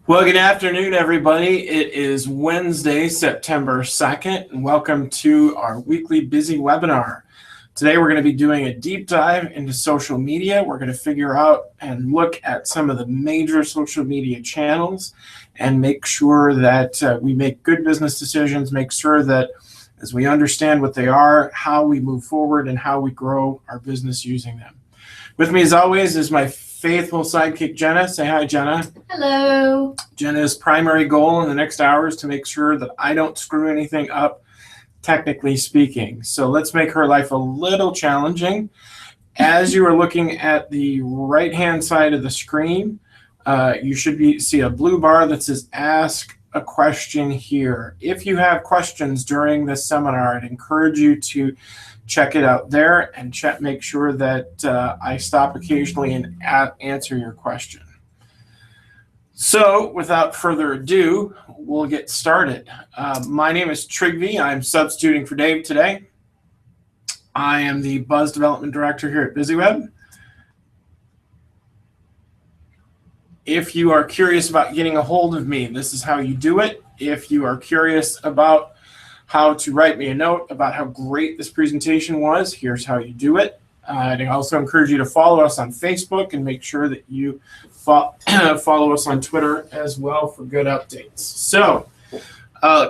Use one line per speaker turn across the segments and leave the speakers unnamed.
Well, good afternoon, everybody. It is Wednesday, September 2nd, and welcome to our weekly busy webinar. Today, we're going to be doing a deep dive into social media. We're going to figure out and look at some of the major social media channels and make sure that we make good business decisions, make sure that as we understand what they are, how we move forward, and how we grow our business using them. With me, as always, is my faithful sidekick, Jenna. Say hi, Jenna.
Hello.
Jenna's primary goal in the next hour is to make sure that I don't screw anything up, technically speaking. So let's make her life a little challenging. As you are looking at the right-hand side of the screen, you should see a blue bar that says Ask a Question Here. If you have questions during this seminar, I'd encourage you to check it out there and make sure that I stop occasionally and answer your question. So without further ado, we'll get started. My name is Trygve. I'm substituting for Dave today. I am the Buzz Development Director here at BusyWeb. If you are curious about getting a hold of me, this is how you do it. If you are curious about how to write me a note about how great this presentation was, here's how you do it. I'd also encourage you to follow us on Facebook and make sure that you follow us on Twitter as well for good updates. So,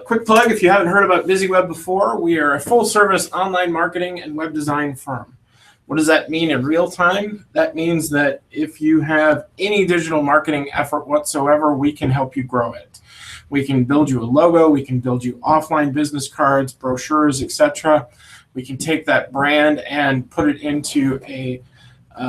quick plug, if you haven't heard about BusyWeb before, we are a full-service online marketing and web design firm. What does that mean in real time? That means that if you have any digital marketing effort whatsoever, we can help you grow it. We can build you a logo, we can build you offline business cards, brochures, etc. We can take that brand and put it into a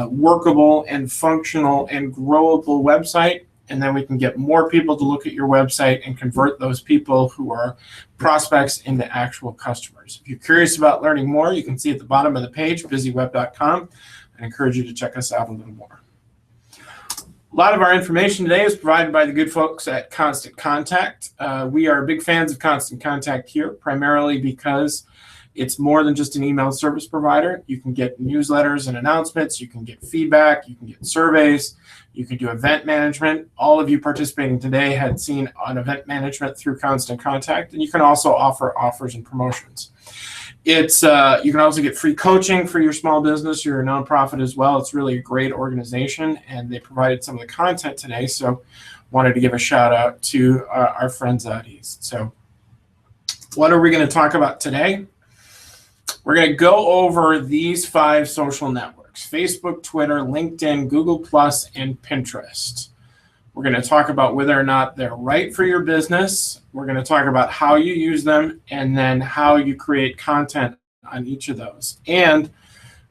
workable and functional and growable website, and then we can get more people to look at your website and convert those people who are prospects into actual customers. If you're curious about learning more, you can see at the bottom of the page, busyweb.com. I encourage you to check us out a little more. A lot of our information today is provided by the good folks at Constant Contact. We are big fans of Constant Contact here, primarily because it's more than just an email service provider. You can get newsletters and announcements, you can get feedback, you can get surveys, you can do event management. All of you participating today had seen on event management through Constant Contact, and you can also offer offers and promotions. You can also get free coaching for your small business, your nonprofit as well. It's really a great organization, and they provided some of the content today, so wanted to give a shout out to our friends out east. So what are we going to talk about today? We're going to go over these 5 social networks: Facebook, Twitter, LinkedIn, Google+, and Pinterest. We're going to talk about whether or not they're right for your business. We're going to talk about how you use them and then how you create content on each of those. And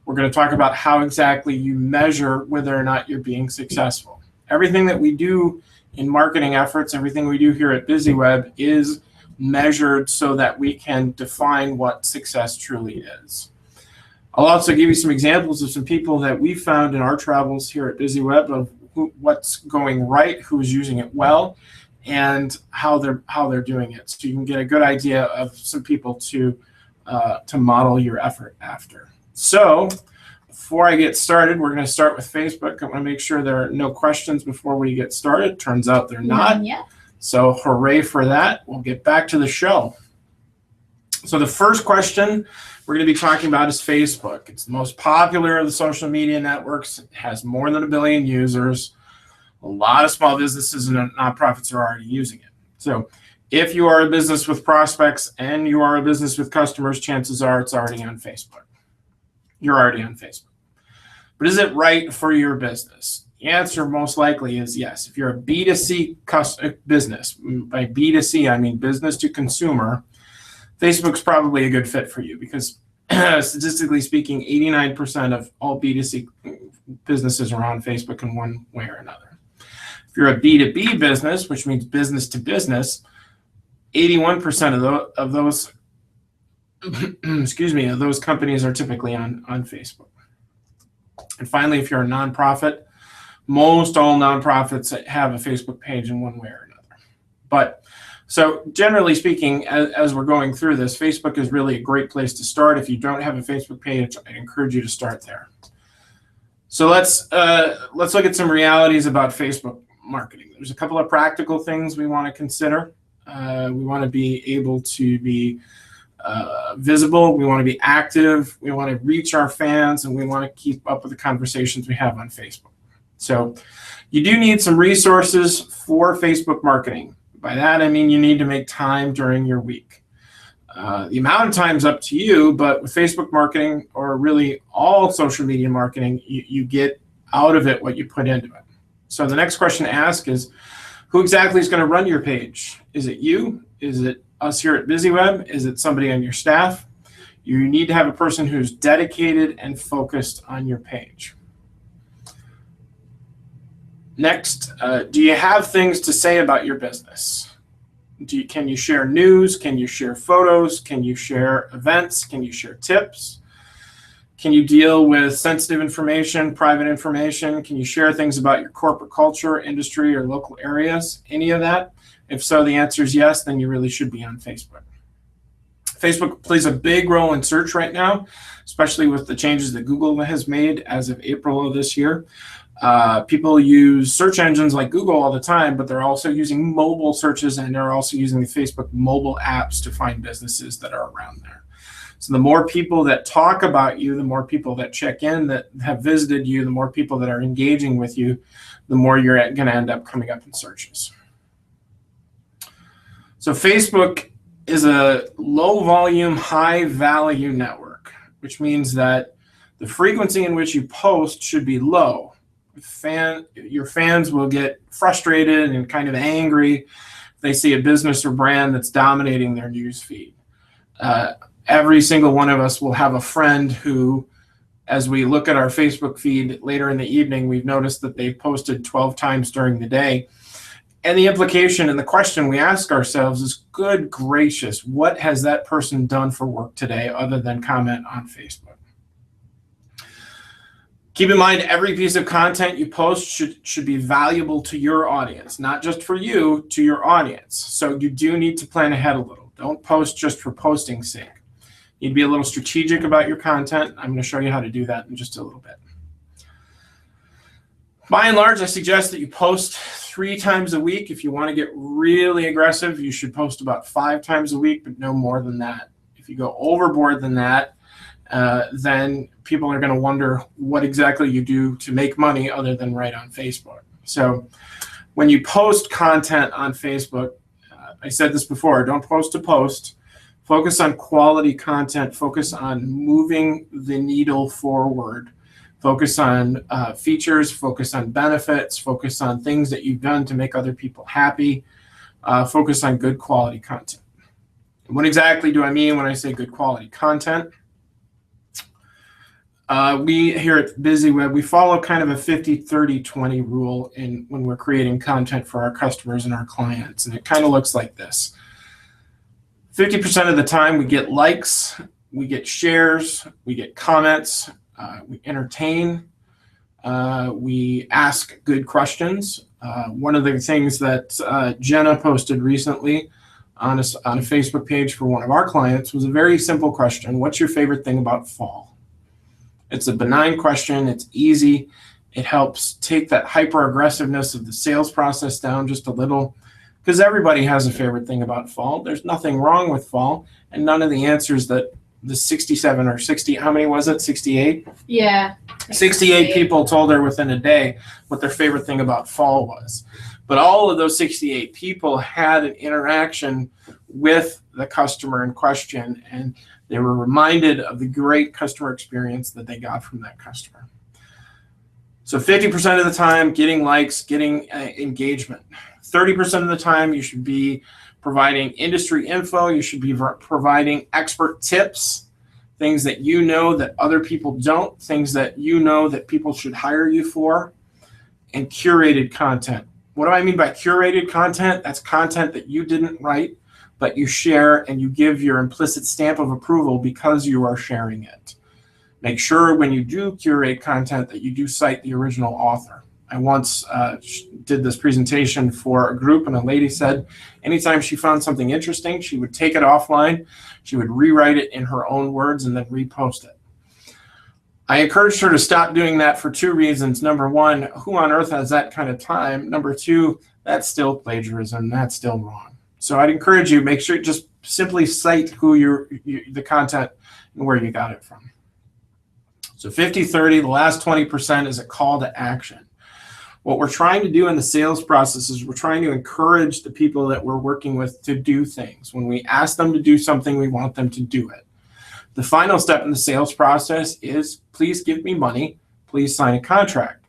we're going to talk about how exactly you measure whether or not you're being successful. Everything that we do in marketing efforts, everything we do here at BusyWeb is measured so that we can define what success truly is. I'll also give you some examples of some people that we found in our travels here at BusyWeb of what's going right, who's using it well, and how they're doing it. So you can get a good idea of some people to model your effort after. So before I get started, we're going to start with Facebook. I want to make sure there are no questions before we get started. Turns out they're not.
Yeah.
So hooray for that. We'll get back to the show. So the first question we're going to be talking about is Facebook. It's the most popular of the social media networks. It has more than 1 billion users. A lot of small businesses and nonprofits are already using it. So if you are a business with prospects and you are a business with customers, chances are it's already on Facebook. You're already on Facebook. But is it right for your business? The answer most likely is yes. If you're a B2C business, by B2C I mean business to consumer, Facebook's probably a good fit for you because statistically speaking, 89% of all B2C businesses are on Facebook in one way or another. If you're a B2B business, which means business to business, 81% of those of those companies are typically on Facebook. And finally, if you're a nonprofit, most all nonprofits have a Facebook page in one way or another. But so generally speaking, as we're going through this, Facebook is really a great place to start. If you don't have a Facebook page, I encourage you to start there. So let's look at some realities about Facebook. marketing. There's a couple of practical things we want to consider. We want to be able to be visible. We want to be active. We want to reach our fans, and we want to keep up with the conversations we have on Facebook. So you do need some resources for Facebook marketing. By that, I mean you need to make time during your week. The amount of time is up to you, but with Facebook marketing, or really all social media marketing, you get out of it what you put into it. So the next question to ask is, who exactly is going to run your page? Is it you? Is it us here at BusyWeb? Is it somebody on your staff? You need to have a person who's dedicated and focused on your page. Next, do you have things to say about your business? Can you share news? Can you share photos? Can you share events? Can you share tips? Can you deal with sensitive information, private information? Can you share things about your corporate culture, industry, or local areas? Any of that? If so, the answer is yes, then you really should be on Facebook. Facebook plays a big role in search right now, especially with the changes that Google has made as of April of this year. People use search engines like Google all the time, but they're also using mobile searches, and they're also using the Facebook mobile apps to find businesses that are around there. So the more people that talk about you, the more people that check in, that have visited you, the more people that are engaging with you, the more you're going to end up coming up in searches. So Facebook is a low volume, high value network, which means that the frequency in which you post should be low. Your fans will get frustrated and kind of angry if they see a business or brand that's dominating their news feed. Every single one of us will have a friend who, as we look at our Facebook feed later in the evening, we've noticed that they've posted 12 times during the day. And the implication and the question we ask ourselves is, good gracious, what has that person done for work today other than comment on Facebook? Keep in mind, every piece of content you post should be valuable to your audience, not just for you, to your audience. So you do need to plan ahead a little. Don't post just for posting's sake. You need to be a little strategic about your content. I'm going to show you how to do that in just a little bit. By and large, I suggest that you post 3 times a week. If you want to get really aggressive, you should post about 5 times a week, but no more than that. If you go overboard than that, then people are going to wonder what exactly you do to make money other than write on Facebook. So when you post content on Facebook, I said this before, don't post to post. Focus on quality content. Focus on moving the needle forward. Focus on features. Focus on benefits. Focus on things that you've done to make other people happy. Focus on good quality content. What exactly do I mean when I say good quality content? We here at BusyWeb, we follow kind of a 50-30-20 rule when we're creating content for our customers and our clients. And it kind of looks like this. 50% of the time we get likes, we get shares, we get comments, we entertain, we ask good questions. One of the things that Jenna posted recently on a Facebook page for one of our clients was a very simple question. What's your favorite thing about fall? It's a benign question. It's easy. It helps take that hyper-aggressiveness of the sales process down just a little, because everybody has a favorite thing about fall. There's nothing wrong with fall, and none of the answers that the 67 or 60, how many was it, 68?
Yeah.
68 people told her within a day what their favorite thing about fall was. But all of those 68 people had an interaction with the customer in question, and they were reminded of the great customer experience that they got from that customer. So 50% of the time, getting likes, getting engagement. 30% of the time, you should be providing industry info. You should be providing expert tips, things that you know that other people don't, things that you know that people should hire you for, and curated content. What do I mean by curated content? That's content that you didn't write, but you share and you give your implicit stamp of approval because you are sharing it. Make sure when you do curate content that you do cite the original author. I once did this presentation for a group, and a lady said anytime she found something interesting, she would take it offline, she would rewrite it in her own words, and then repost it. I encouraged her to stop doing that for two reasons. Number one, who on earth has that kind of time? Number two, that's still plagiarism. That's still wrong. So I'd encourage you, make sure just simply cite who the content and where you got it from. So 50-30, the last 20% is a call to action. What we're trying to do in the sales process is we're trying to encourage the people that we're working with to do things. When we ask them to do something, we want them to do it. The final step in the sales process is, please give me money, please sign a contract.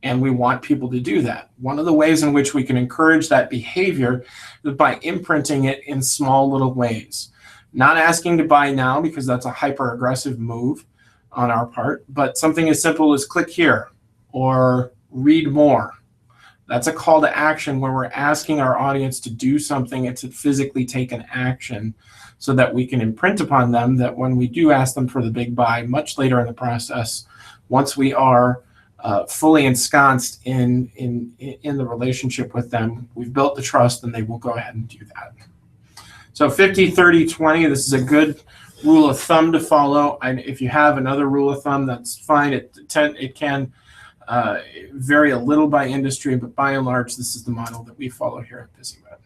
And we want people to do that. One of the ways in which we can encourage that behavior is by imprinting it in small little ways. Not asking to buy now, because that's a hyper aggressive move on our part, but something as simple as click here or read more. That's a call to action where we're asking our audience to do something and to physically take an action, so that we can imprint upon them that when we do ask them for the big buy much later in the process, once we are fully ensconced in the relationship with them, we've built the trust, and they will go ahead and do that. So 50-30-20, this is a good rule of thumb to follow. And if you have another rule of thumb, that's fine. It can vary a little by industry, but by and large, this is the model that we follow here at BusyWeb.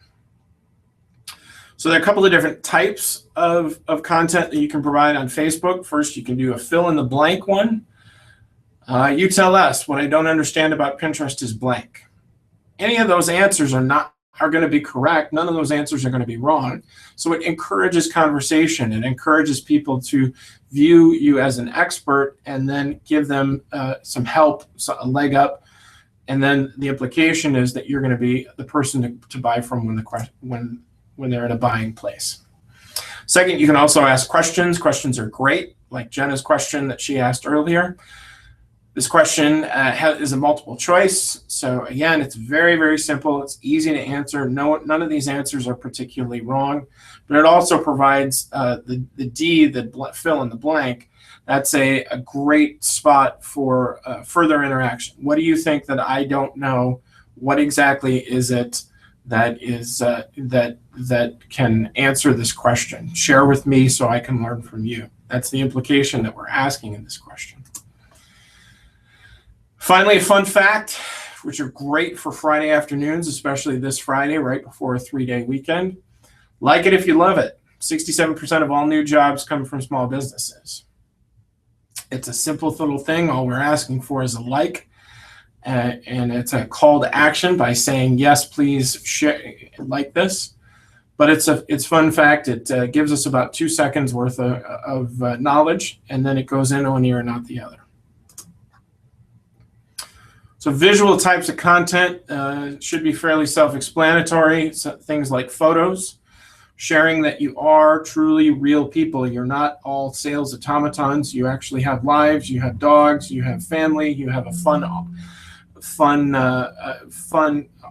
So there are a couple of different types of content that you can provide on Facebook. First, you can do a fill in the blank one. You tell us, what I don't understand about Pinterest is blank. Any of those answers are going to be correct. None of those answers are going to be wrong. So it encourages conversation. It encourages people to view you as an expert and then give them some help, a leg up. And then the implication is that you're going to be the person to buy from when they're in a buying place. Second, you can also ask questions. Questions are great, like Jenna's question that she asked earlier. This question is a multiple choice. So again, it's very, very simple. It's easy to answer. None of these answers are particularly wrong, but it also provides the D, the fill in the blank. That's a great spot for further interaction. What do you think that I don't know? What exactly is it that can answer this question? Share with me so I can learn from you. That's the implication that we're asking in this question. Finally, a fun fact, which are great for Friday afternoons, especially this Friday, right before a 3-day weekend. Like it if you love it. 67% of all new jobs come from small businesses. It's a simple little thing. All we're asking for is a like. And it's a call to action by saying, yes, please share, like this. But it's fun fact. It gives us about 2 seconds worth of knowledge, and then it goes in one ear and not the other. So visual types of content should be fairly self-explanatory. So things like photos, sharing that you are truly real people. You're not all sales automatons. You actually have lives. You have dogs. You have family. You have a fun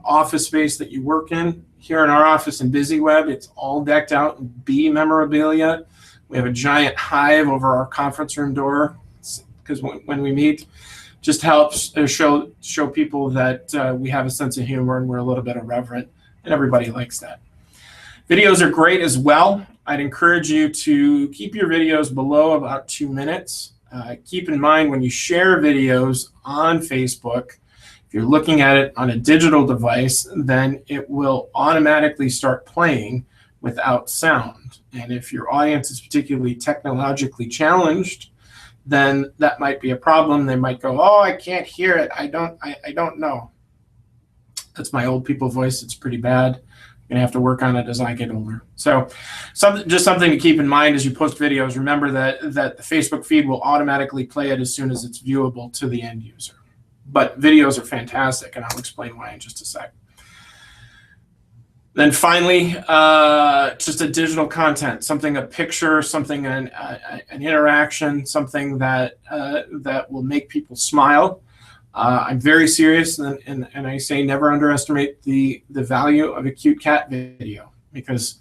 office space that you work in. Here in our office in BusyWeb, it's all decked out in bee memorabilia. We have a giant hive over our conference room door because when we meet, just helps show people that we have a sense of humor and we're a little bit irreverent, and everybody likes that. Videos are great as well. I'd encourage you to keep your videos below about 2 minutes. Keep in mind when you share videos on Facebook, if you're looking at it on a digital device, then it will automatically start playing without sound. And if your audience is particularly technologically challenged, then that might be a problem. They might go, oh, I can't hear it. I don't know. That's my old people voice. It's pretty bad. I'm gonna have to work on it as I get older. So just something to keep in mind as you post videos. Remember that the Facebook feed will automatically play it as soon as it's viewable to the end user. But videos are fantastic, and I'll explain why in just a sec. Then finally, just a digital content, something, a picture, something, an interaction, something that will make people smile. I'm very serious, and I say never underestimate the value of a cute cat video, because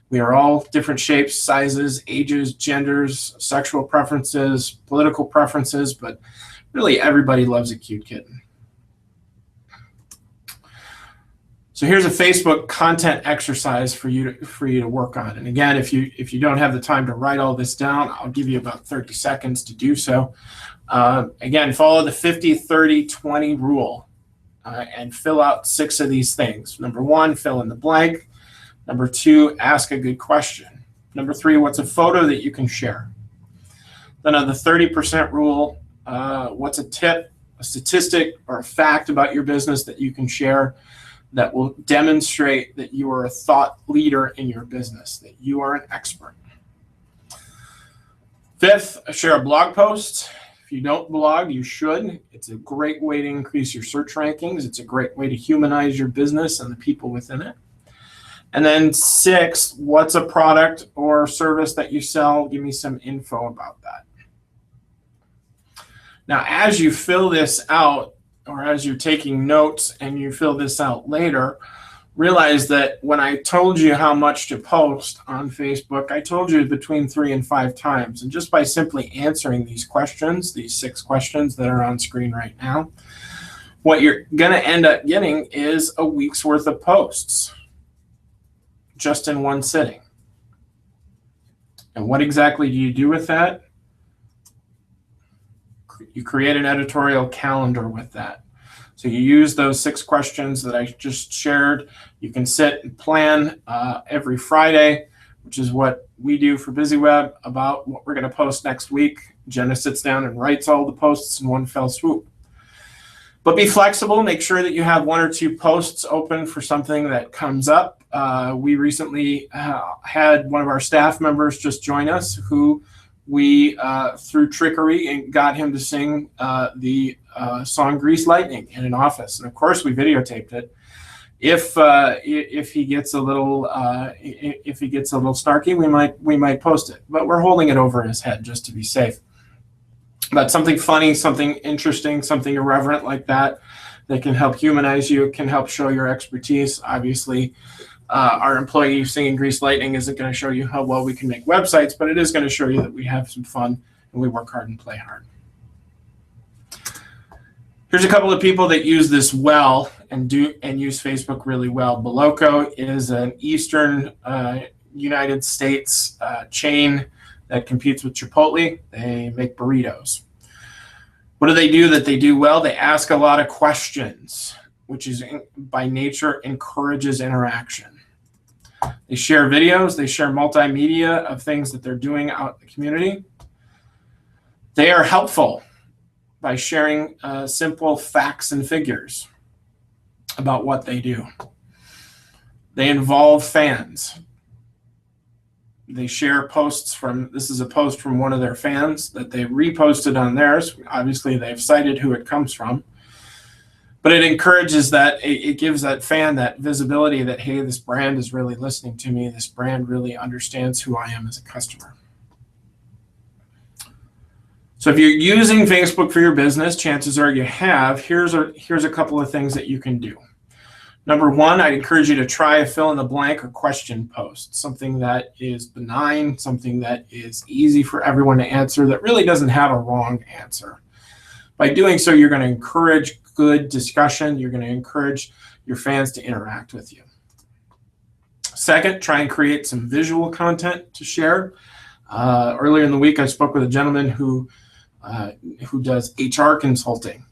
we are all different shapes, sizes, ages, genders, sexual preferences, political preferences, but really everybody loves a cute kitten. So here's a Facebook content exercise for you to work on. And again, if you don't have the time to write all this down, I'll give you about 30 seconds to do so. Again, follow the 50-30-20 rule and fill out 6 of these things. Number 1, fill in the blank. Number 2, ask a good question. Number 3, what's a photo that you can share? Then on the 30% rule, what's a tip, a statistic, or a fact about your business that you can share that will demonstrate that you are a thought leader in your business, that you are an expert. 5th, share a blog post. If you don't blog, you should. It's a great way to increase your search rankings. It's a great way to humanize your business and the people within it. And then 6, what's a product or service that you sell? Give me some info about that. Now, as you fill this out, or as you're taking notes and you fill this out later, realize that when I told you how much to post on Facebook, I told you between 3 and 5 times. And just by simply answering these questions, these 6 questions that are on screen right now, what you're going to end up getting is a week's worth of posts just in one sitting. And what exactly do you do with that? You create an editorial calendar with that. So you use those 6 questions that I just shared. You can sit and plan every Friday, which is what we do for BusyWeb, about what we're going to post next week. Jenna sits down and writes all the posts in one fell swoop. But be flexible. Make sure that you have 1 or 2 posts open for something that comes up. We recently had one of our staff members just join us who we, through trickery, and got him to sing the song Grease Lightning in an office. And of course, we videotaped it. If he gets a little snarky, we might post it. But we're holding it over his head just to be safe. But something funny, something interesting, something irreverent like that can help humanize you, can help show your expertise. Obviously, our employee singing Grease Lightning isn't going to show you how well we can make websites, but it is going to show you that we have some fun and we work hard and play hard. Here's a couple of people that use this well and use Facebook really well. Boloco is an Eastern United States chain that competes with Chipotle. They make burritos. What do they do that they do well? They ask a lot of questions, which is by nature encourages interaction. They share videos, they share multimedia of things that they're doing out in the community. They are helpful by sharing simple facts and figures about what they do. They involve fans. They share posts this is a post from one of their fans that they reposted on theirs. Obviously, they've cited who it comes from. But it encourages that, it gives that fan that visibility that, hey, this brand is really listening to me. This brand really understands who I am as a customer. So if you're using Facebook for your business, chances are you have. Here's a couple of things that you can do. Number 1, I'd encourage you to try a fill in the blank or question post, something that is benign, something that is easy for everyone to answer, that really doesn't have a wrong answer. By doing so, you're going to encourage good discussion. You're going to encourage your fans to interact with you. Second, try and create some visual content to share. Earlier in the week, I spoke with a gentleman who does HR consulting.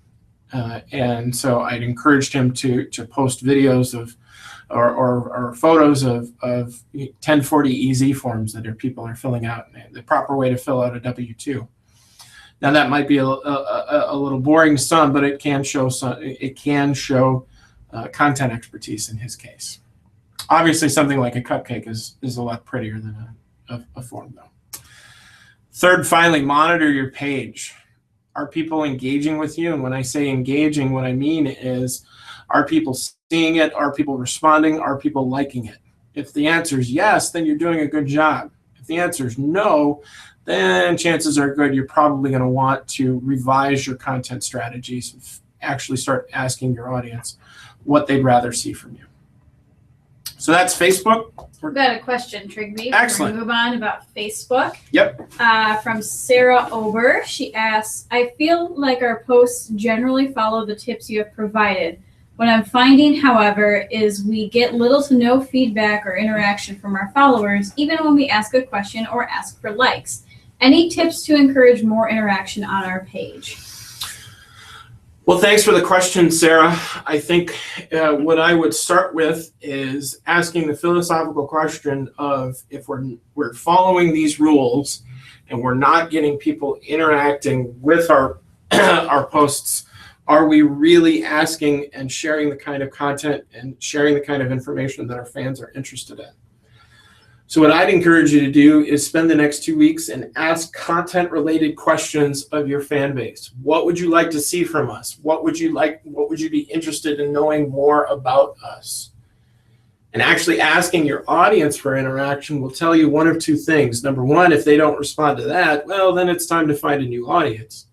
And so I'd encouraged him to post videos of or photos of 1040 EZ forms that people are filling out, the proper way to fill out a W-2. Now that might be a little boring to some, but it can show content expertise in his case. Obviously, something like a cupcake is a lot prettier than a form, though. Third, finally, monitor your page. Are people engaging with you? And when I say engaging, what I mean is, are people seeing it? Are people responding? Are people liking it? If the answer is yes, then you're doing a good job. If the answer is no, then chances are good you're probably going to want to revise your content strategies and actually start asking your audience what they'd rather see from you. So that's Facebook.
We've got a question, Trigby.
Excellent.
We're going to move on about Facebook.
Yep.
From Sarah Ober. She asks, I feel like our posts generally follow the tips you have provided, What I'm finding, however, is we get little to no feedback or interaction from our followers, even when we ask a question or ask for likes. Any tips to encourage more interaction on our page?
Well, thanks for the question, Sarah. I think what I would start with is asking the philosophical question of, if we're following these rules and we're not getting people interacting with our our posts, are we really asking and sharing the kind of content and sharing the kind of information that our fans are interested in? So what I'd encourage you to do is spend the next 2 weeks and ask content-related questions of your fan base. What would you like to see from us? What would you be interested in knowing more about us? And actually asking your audience for interaction will tell you one of two things. Number one, if they don't respond to that, well, then it's time to find a new audience.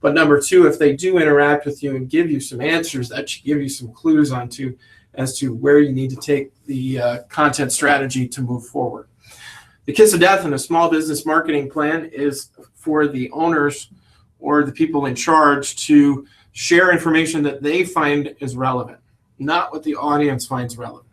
But number two, if they do interact with you and give you some answers, that should give you some clues as to where you need to take the content strategy to move forward. The kiss of death in a small business marketing plan is for the owners or the people in charge to share information that they find is relevant, not what the audience finds relevant.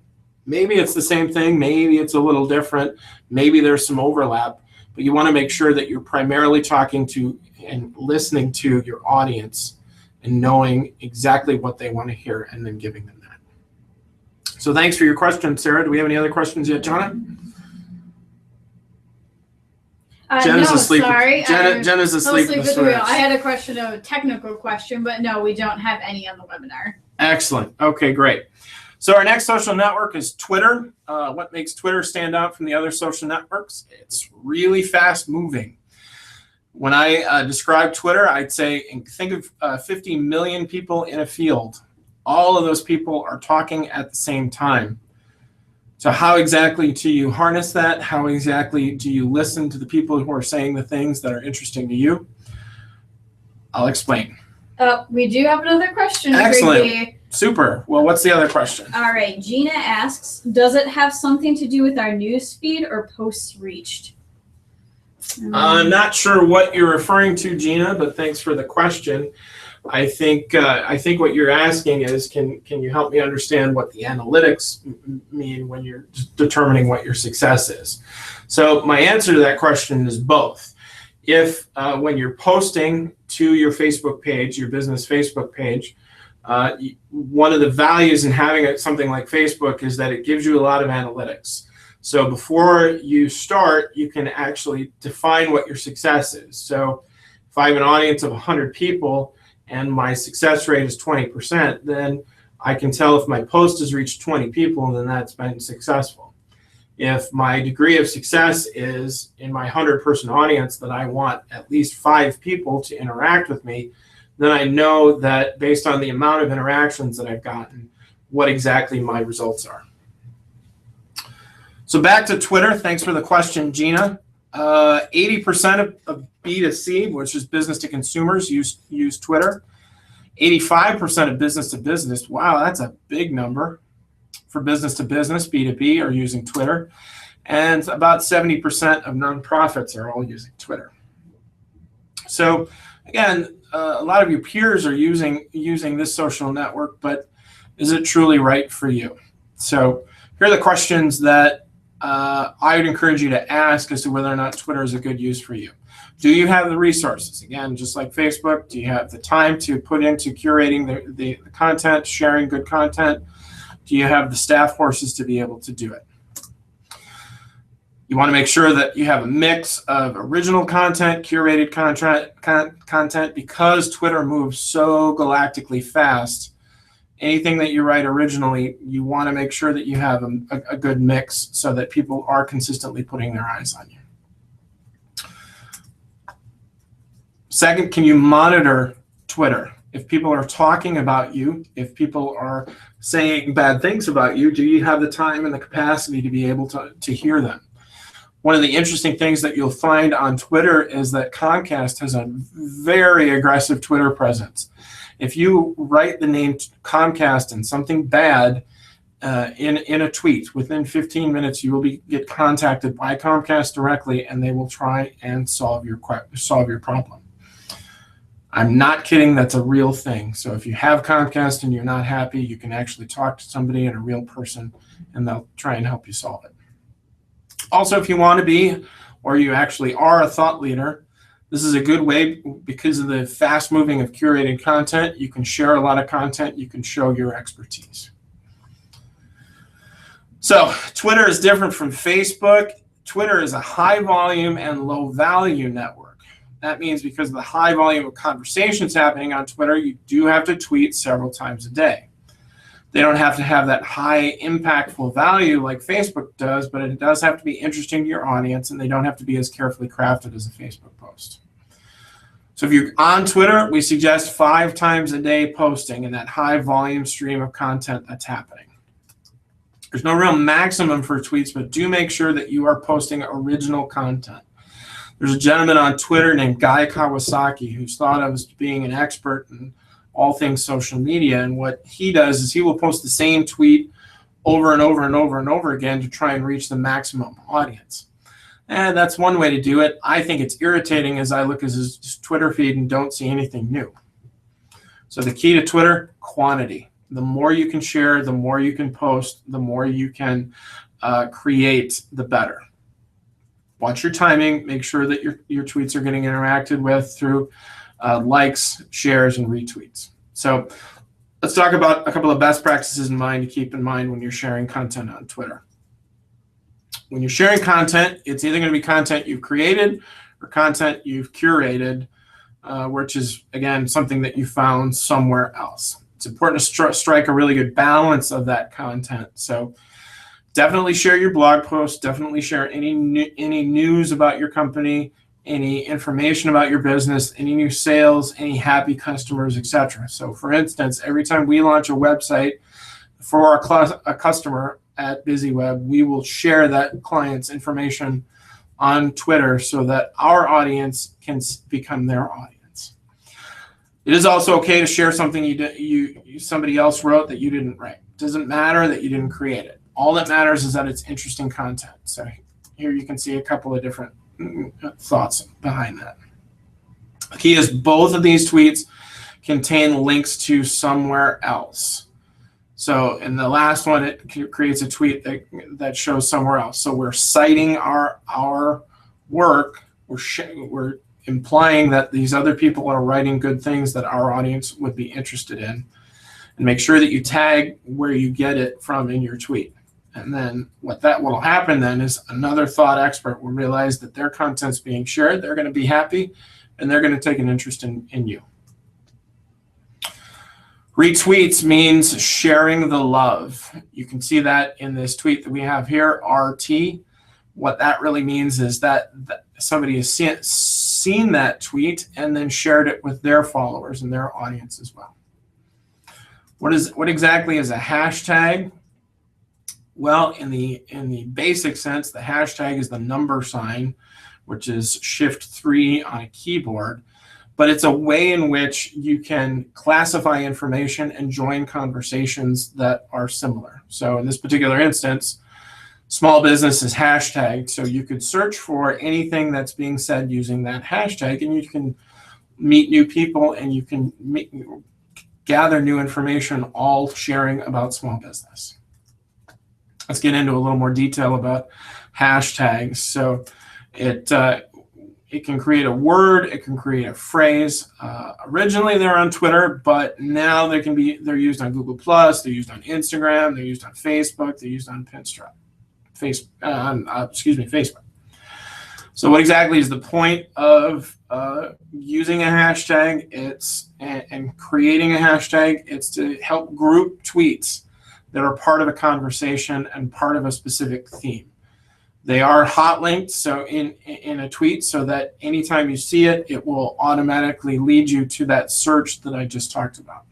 Maybe it's the same thing, maybe it's a little different, maybe there's some overlap, but you want to make sure that you're primarily talking to and listening to your audience and knowing exactly what they want to hear and then giving them that. So thanks for your question, Sarah. Do we have any other questions yet, Jonna? Jenna's asleep.
Sorry.
Jenna's asleep.
With the wheel. I had a question, a technical question, but no, we don't have any on the webinar. Excellent.
Okay, great. So our next social network is Twitter. What makes Twitter stand out from the other social networks? It's really fast moving. When I describe Twitter, I'd say, think of 50 million people in a field. All of those people are talking at the same time. So how exactly do you harness that? How exactly do you listen to the people who are saying the things that are interesting to you? I'll explain.
We do have another question.
Excellent.
Grigby.
Super. Well, what's the other question?
All right. Gina asks, does it have something to do with our news feed or posts reached?
I'm not sure what you're referring to, Gina, but thanks for the question. I think what you're asking is, can you help me understand what the analytics mean when you're determining what your success is? So my answer to that question is both. If when you're posting to your Facebook page, your business Facebook page, one of the values in having something like Facebook is that it gives you a lot of analytics. So before you start, you can actually define what your success is. So if I have an audience of 100 people and my success rate is 20%, then I can tell if my post has reached 20 people, then that's been successful. If my degree of success is in my 100-person audience that I want at least 5 people to interact with me, then I know that based on the amount of interactions that I've gotten, what exactly my results are. So back to Twitter. Thanks for the question, Gina. 80% of B2C, which is business to consumers, use Twitter. 85% of business to business, wow, that's a big number. For business to business, B2B, are using Twitter. And about 70% of nonprofits are all using Twitter. So again, a lot of your peers are using this social network, but is it truly right for you? So here are the questions that I would encourage you to ask as to whether or not Twitter is a good use for you. Do you have the resources? Again, just like Facebook, do you have the time to put into curating the content, sharing good content? Do you have the staff forces to be able to do it? You want to make sure that you have a mix of original content, curated content, because Twitter moves so galactically fast. Anything that you write originally, you want to make sure that you have a good mix so that people are consistently putting their eyes on you. Second, can you monitor Twitter? If people are talking about you, if people are saying bad things about you, do you have the time and the capacity to be able to hear them? One of the interesting things that you'll find on Twitter is that Comcast has a very aggressive Twitter presence. If you write the name Comcast and something bad in a tweet, within 15 minutes you will get contacted by Comcast directly, and they will try and solve your problem. I'm not kidding. That's a real thing. So if you have Comcast and you're not happy, you can actually talk to somebody and a real person, and they'll try and help you solve it. Also, if you want to be, or you actually are a thought leader, this is a good way because of the fast moving of curated content. You can share a lot of content. You can show your expertise. So Twitter is different from Facebook. Twitter is a high volume and low value network. That means because of the high volume of conversations happening on Twitter, you do have to tweet several times a day. They don't have to have that high impactful value like Facebook does, but it does have to be interesting to your audience, and they don't have to be as carefully crafted as a Facebook post. So if you're on Twitter, we suggest 5 times a day posting in that high volume stream of content that's happening. There's no real maximum for tweets, but do make sure that you are posting original content. There's a gentleman on Twitter named Guy Kawasaki who's thought of as being an expert in all things social media, and what he does is he will post the same tweet over and over and over and over again to try and reach the maximum audience. And that's one way to do it. I think it's irritating as I look at his Twitter feed and don't see anything new. So the key to Twitter, quantity. The more you can share, the more you can post, the more you can create, the better. Watch your timing. Make sure that your tweets are getting interacted with through likes, shares, and retweets. So let's talk about a couple of best practices in mind to keep in mind when you're sharing content on Twitter. When you're sharing content, it's either going to be content you've created or content you've curated, which is, again, something that you found somewhere else. It's important to strike a really good balance of that content. So definitely share your blog posts. Definitely share any news about your company, any information about your business, any new sales, any happy customers, etc. So for instance, every time we launch a website for a customer at BusyWeb, we will share that client's information on Twitter so that our audience can become their audience. It is also okay to share something somebody else wrote that you didn't write. It doesn't matter that you didn't create it. All that matters is that it's interesting content. So here you can see a couple of different thoughts behind that. The key is both of these tweets contain links to somewhere else. So in the last one, it creates a tweet that shows somewhere else. So we're citing our work. We're implying that these other people are writing good things that our audience would be interested in. And make sure that you tag where you get it from in your tweet. And then what will happen then is another thought expert will realize that their content's being shared. They're going to be happy, and they're going to take an interest in you. Retweets means sharing the love. You can see that in this tweet that we have here, RT. What that really means is that somebody has seen that tweet and then shared it with their followers and their audience as well. What exactly is a hashtag? Well, in the basic sense, the hashtag is the number sign, which is Shift-3 on a keyboard. But it's a way in which you can classify information and join conversations that are similar. So in this particular instance, small business is hashtagged. So you could search for anything that's being said using that hashtag, and you can meet new people, and you can gather new information, all sharing about small business. Let's get into a little more detail about hashtags. So it can create a word, it can create a phrase. Originally they're on Twitter, but now they're used on Google+, they're used on Instagram, they're used on Facebook, they're used on Pinterest. Facebook. So what exactly is the point of using a hashtag? And creating a hashtag, it's to help group tweets that are part of a conversation and part of a specific theme. They are hot linked, so in a tweet, so that anytime you see it, it will automatically lead you to that search that I just talked about.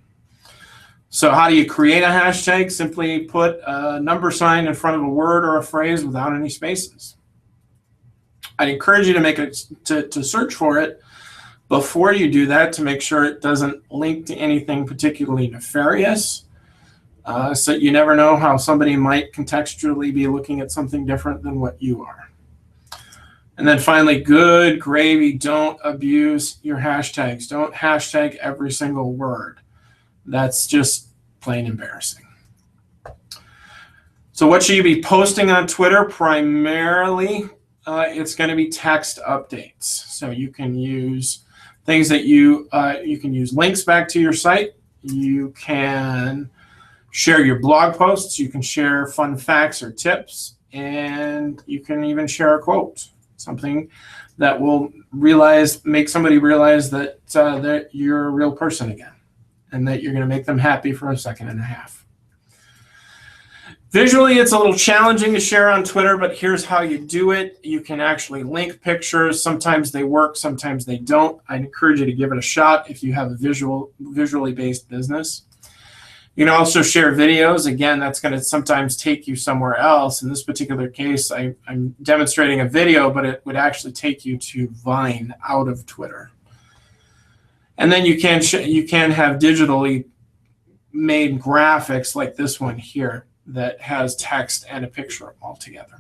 So how do you create a hashtag? Simply put a number sign in front of a word or a phrase without any spaces. I'd encourage you to make it to search for it before you do that to make sure it doesn't link to anything particularly nefarious. So you never know how somebody might contextually be looking at something different than what you are. And then finally, good gravy, don't abuse your hashtags. Don't hashtag every single word. That's just plain embarrassing. So what should you be posting on Twitter? Primarily, it's going to be text updates. So you can use things that you can use links back to your site. You can share your blog posts. You can share fun facts or tips, and you can even share a quote, something that will make somebody realize that that you're a real person again, and that you're going to make them happy for a second and a half. Visually, it's a little challenging to share on Twitter, but here's how you do it. You can actually link pictures. Sometimes they work, sometimes they don't. I'd encourage you to give it a shot if you have a visually based business. You can also share videos. Again, that's going to sometimes take you somewhere else. In this particular case, I'm demonstrating a video, but it would actually take you to Vine out of Twitter. And then you can have digitally made graphics like this one here that has text and a picture all together.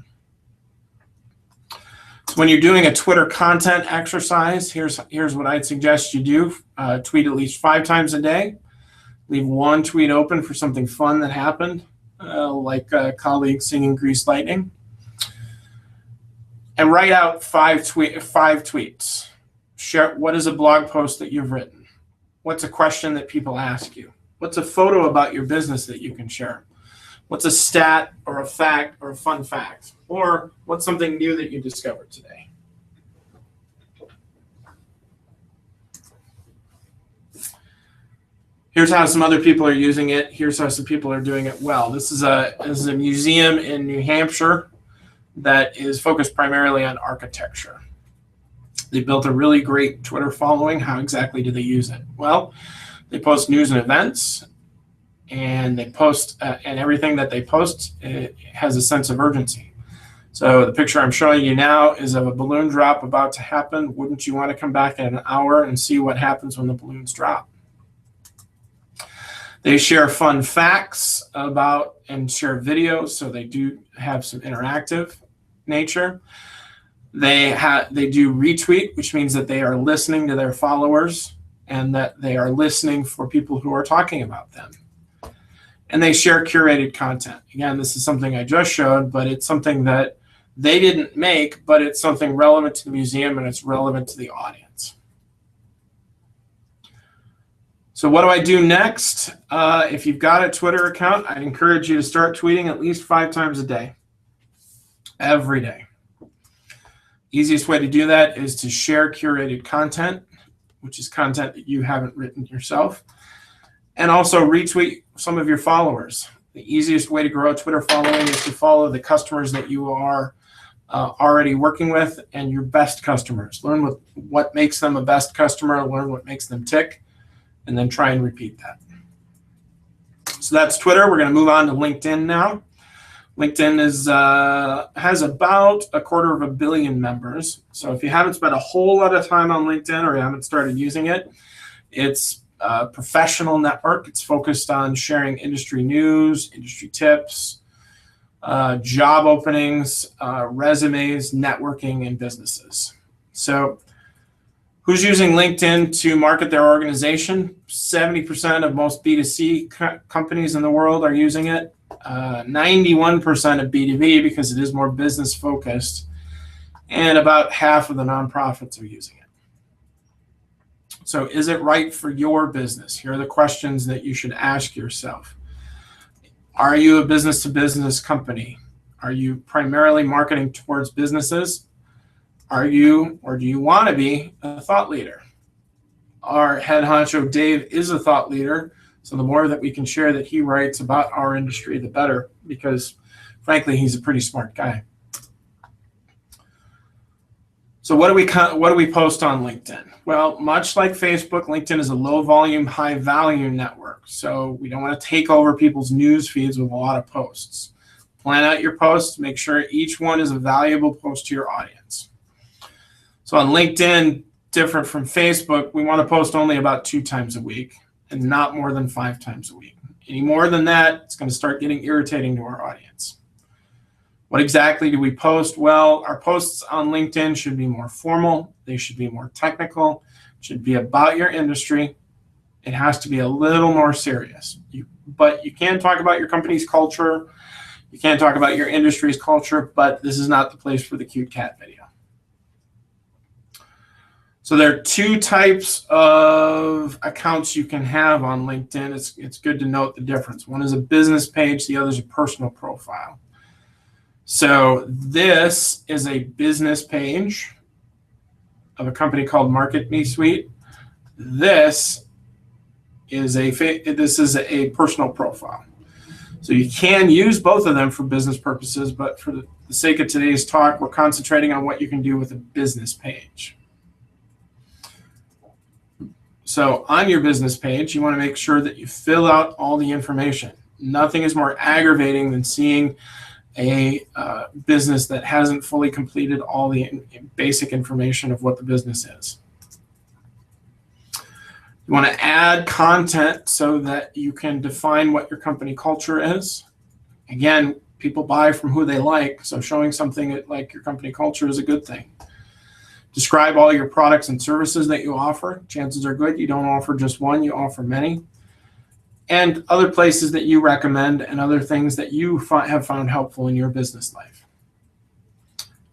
So when you're doing a Twitter content exercise, here's what I'd suggest you do. Tweet at least 5 times a day. Leave one tweet open for something fun that happened, like a colleague singing Grease Lightning. And write out 5 tweets. Share what is a blog post that you've written? What's a question that people ask you? What's a photo about your business that you can share? What's a stat or a fact or a fun fact? Or what's something new that you discovered today? Here's how some other people are using it. Here's how some people are doing it well. This is a museum in New Hampshire that is focused primarily on architecture. They built a really great Twitter following. How exactly do they use it? Well, they post news and events, and they post, and everything that they post has a sense of urgency. So the picture I'm showing you now is of a balloon drop about to happen. Wouldn't you want to come back in an hour and see what happens when the balloons drop? They share fun facts about and share videos, so they do have some interactive nature. They do retweet, which means that they are listening to their followers and that they are listening for people who are talking about them. And they share curated content. Again, this is something I just showed, but it's something that they didn't make, but it's something relevant to the museum and it's relevant to the audience. So what do I do next? If you've got a Twitter account, I'd encourage you to start tweeting at least 5 times a day, every day. Easiest way to do that is to share curated content, which is content that you haven't written yourself, and also retweet some of your followers. The easiest way to grow a Twitter following is to follow the customers that you are already working with and your best customers. Learn what makes them a best customer, learn what makes them tick, and then try and repeat that. So that's Twitter. We're going to move on to LinkedIn now. LinkedIn has about 250 million members. So if you haven't spent a whole lot of time on LinkedIn or you haven't started using it, it's a professional network. It's focused on sharing industry news, industry tips, job openings, resumes, networking, and businesses. So who's using LinkedIn to market their organization? 70% of most B2C companies in the world are using it. 91% of B2B because it is more business focused, and about half of the nonprofits are using it. So is it right for your business? Here are the questions that you should ask yourself. Are you a business-to-business company? Are you primarily marketing towards businesses? Are you, or do you want to be, a thought leader? Our head honcho Dave is a thought leader, so the more that we can share that he writes about our industry, the better, because frankly, he's a pretty smart guy. So what do we post on LinkedIn? Well, much like Facebook, LinkedIn is a low volume, high value network. So we don't want to take over people's news feeds with a lot of posts. Plan out your posts, make sure each one is a valuable post to your audience. So on LinkedIn, different from Facebook, we want to post only about 2 times a week and not more than 5 times a week. Any more than that, it's going to start getting irritating to our audience. What exactly do we post? Well, our posts on LinkedIn should be more formal. They should be more technical. It should be about your industry. It has to be a little more serious. But you can talk about your company's culture. You can talk about your industry's culture, but this is not the place for the cute cat video. So there are two types of accounts you can have on LinkedIn. It's good to note the difference. One is a business page, the other is a personal profile. So this is a business page of a company called Market Me Suite. This is a personal profile. So you can use both of them for business purposes, but for the sake of today's talk, we're concentrating on what you can do with a business page. So on your business page, you want to make sure that you fill out all the information. Nothing is more aggravating than seeing a business that hasn't fully completed all the basic information of what the business is. You want to add content so that you can define what your company culture is. Again, people buy from who they like, so showing something like your company culture is a good thing. Describe all your products and services that you offer. Chances are good you don't offer just one, you offer many. And other places that you recommend and other things that you have found helpful in your business life.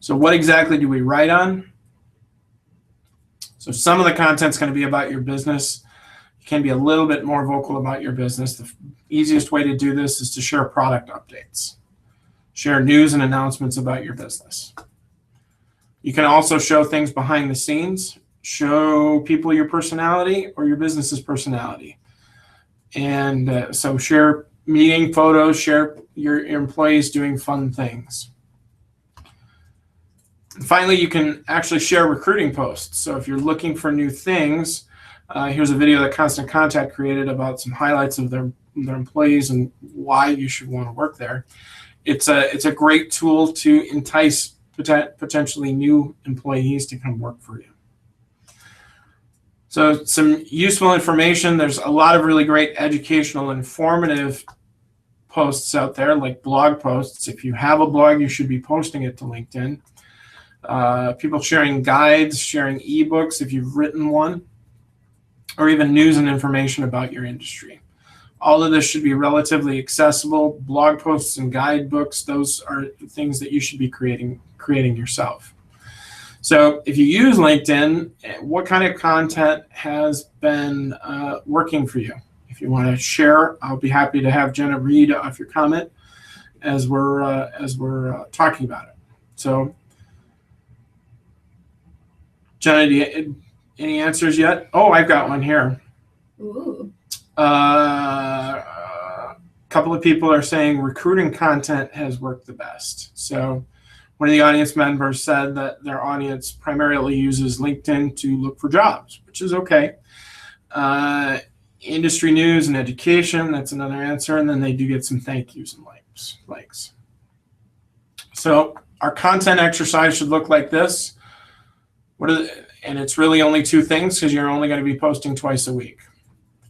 So what exactly do we write on? So some of the content's going to be about your business. You can be a little bit more vocal about your business. The easiest way to do this is to share product updates. Share news and announcements about your business. You can also show things behind the scenes. Show people your personality or your business's personality. And so share meeting photos, share your employees doing fun things. And finally, you can actually share recruiting posts. So if you're looking for new things, here's a video that Constant Contact created about some highlights of their employees and why you should want to work there. It's a great tool to entice potentially new employees to come work for you. So some useful information. There's a lot of really great educational, informative posts out there, like blog posts. If you have a blog, you should be posting it to LinkedIn. People sharing guides, sharing ebooks if you've written one, or even news and information about your industry. All of this should be relatively accessible. Blog posts and guidebooks, those are things that you should be creating yourself. So if you use LinkedIn, what kind of content has been working for you? If you want to share, I'll be happy to have Jenna read off your comment as we're talking about it. So Jenna, any answers yet? Oh, I've got one here.
Ooh.
A couple of people are saying recruiting content has worked the best. So one of the audience members said that their audience primarily uses LinkedIn to look for jobs, which is okay. Industry news and education, that's another answer. And then they do get some thank yous and likes. So our content exercise should look like this. And it's really only two things because you're only going to be posting twice a week.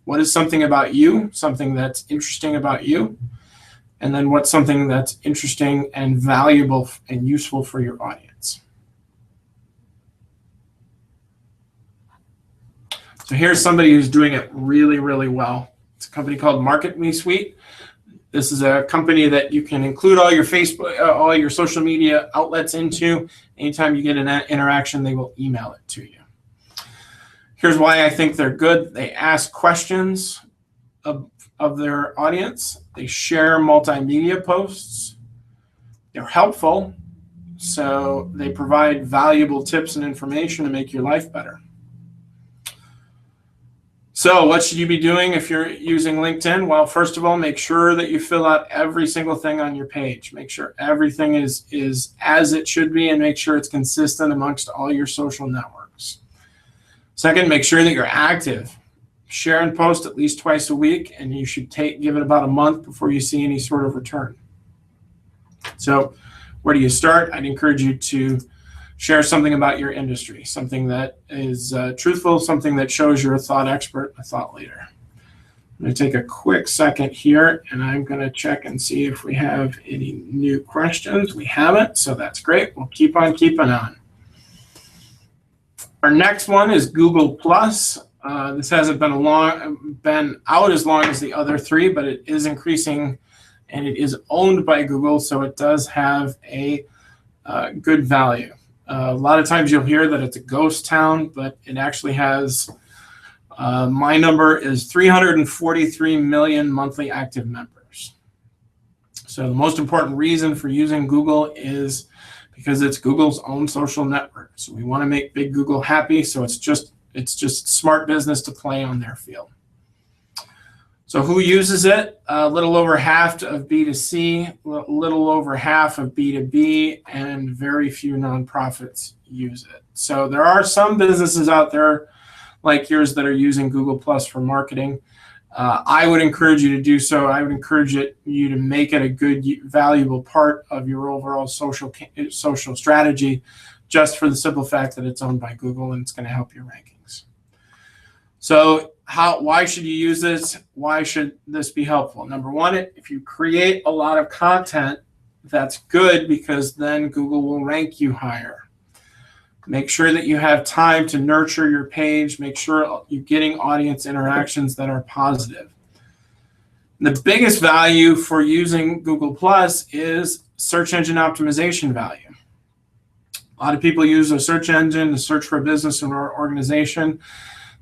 What is something about you, something that's interesting about you? And then what's something that's interesting and valuable and useful for your audience? So here's somebody who's doing it really, really well. It's a company called Market Me Suite. This is a company that you can include all your Facebook, all your social media outlets into. Anytime you get an interaction, they will email it to you. Here's why I think they're good. They ask questions of their audience. They share multimedia posts. They're helpful, so they provide valuable tips and information to make your life better. So what should you be doing if you're using LinkedIn? Well, first of all, make sure that you fill out every single thing on your page. Make sure everything is as it should be, and make sure it's consistent amongst all your social networks. Second, make sure that you're active. Share and post at least twice a week, and you should give it about a month before you see any sort of return. So where do you start? I'd encourage you to share something about your industry, something that is truthful, something that shows you're a thought expert, a thought leader. I'm going to take a quick second here, and I'm going to check and see if we have any new questions. We haven't, so that's great. We'll keep on keeping on. Our next one is Google Plus. This hasn't been out as long as the other three, but it is increasing, and it is owned by Google, so it does have a good value. A lot of times you'll hear that it's a ghost town, but it actually has, my number is 343 million monthly active members. So the most important reason for using Google is because it's Google's own social network. So we want to make Big Google happy, so it's just smart business to play on their field. So who uses it? A little over half of B2C, a little over half of B2B, and very few nonprofits use it. So there are some businesses out there like yours that are using Google Plus for marketing. I would encourage you to do so. I would encourage you to make it a good, valuable part of your overall social strategy, just for the simple fact that it's owned by Google and it's going to help your rankings. So why should you use this? Why should this be helpful? Number one, if you create a lot of content, that's good because then Google will rank you higher. Make sure that you have time to nurture your page. Make sure you're getting audience interactions that are positive. The biggest value for using Google Plus is search engine optimization value. A lot of people use a search engine to search for a business or organization.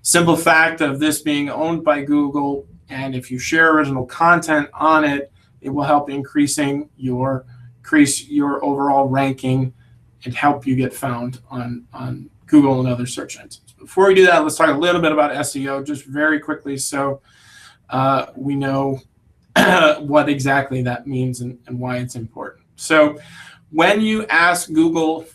Simple fact of this being owned by Google, and if you share original content on it, it will help increase your overall ranking and help you get found on Google and other search engines. Before we do that, let's talk a little bit about SEO just very quickly so we know what exactly that means and why it's important. So when you ask Google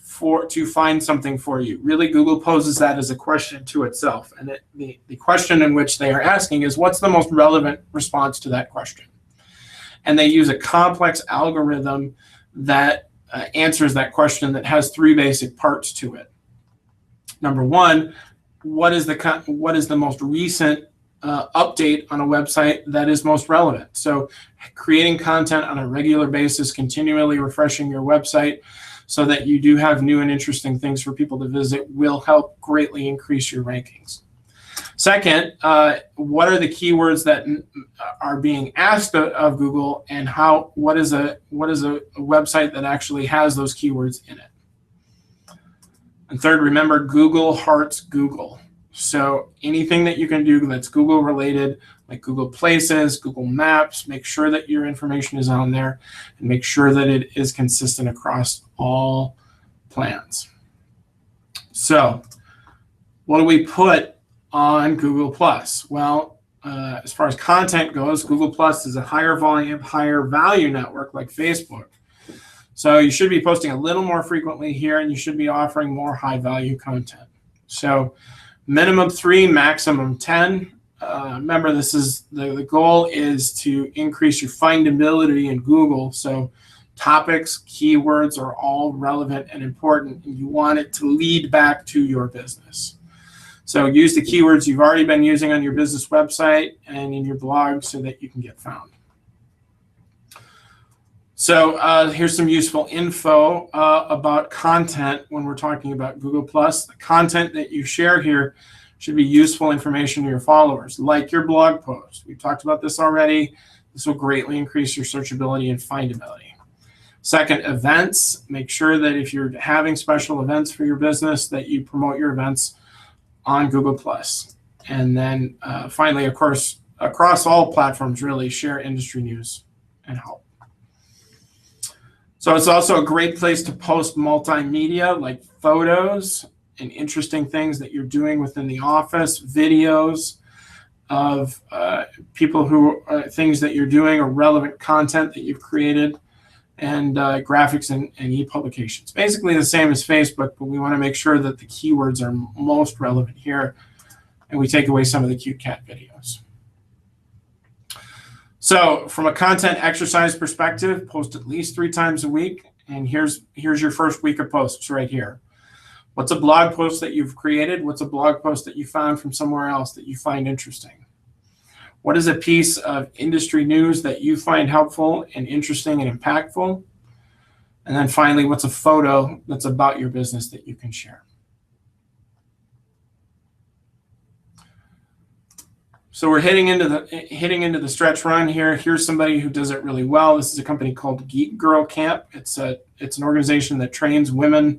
to find something for you, really Google poses that as a question to itself. And the question in which they are asking is, what's the most relevant response to that question? And they use a complex algorithm that answers that question that has three basic parts to it. Number one, what is the most recent update on a website that is most relevant? So creating content on a regular basis, continually refreshing your website so that you do have new and interesting things for people to visit will help greatly increase your rankings. Second, what are the keywords that are being asked of Google, and what is a website that actually has those keywords in it? And third, remember, Google hearts Google. So anything that you can do that's Google related, like Google Places, Google Maps, make sure that your information is on there and make sure that it is consistent across all plans. So what do we put on Google Plus? Well, as far as content goes, Google Plus is a higher volume, higher value network like Facebook. So you should be posting a little more frequently here, and you should be offering more high value content. So minimum 3, maximum 10. Remember, this is the goal is to increase your findability in Google. So topics, keywords are all relevant and important, and you want it to lead back to your business. So use the keywords you've already been using on your business website and in your blog so that you can get found. So here's some useful info about content when we're talking about Google+. The content that you share here should be useful information to your followers, like your blog post. We've talked about this already. This will greatly increase your searchability and findability. Second, events. Make sure that if you're having special events for your business, that you promote your events on Google+. And then finally, of course, across all platforms, really share industry news and help. So it's also a great place to post multimedia like photos and interesting things that you're doing within the office, videos of people who things that you're doing or relevant content that you've created, and graphics and e-publications. Basically the same as Facebook, but we want to make sure that the keywords are most relevant here, and we take away some of the cute cat videos. So from a content exercise perspective, post at least 3 times a week, and here's your first week of posts right here. What's a blog post that you've created? What's a blog post that you found from somewhere else that you find interesting? What is a piece of industry news that you find helpful and interesting and impactful? And then finally, what's a photo that's about your business that you can share? So we're hitting into the stretch run here. Here's somebody who does it really well. This is a company called Geek Girl Camp. It's an organization that trains women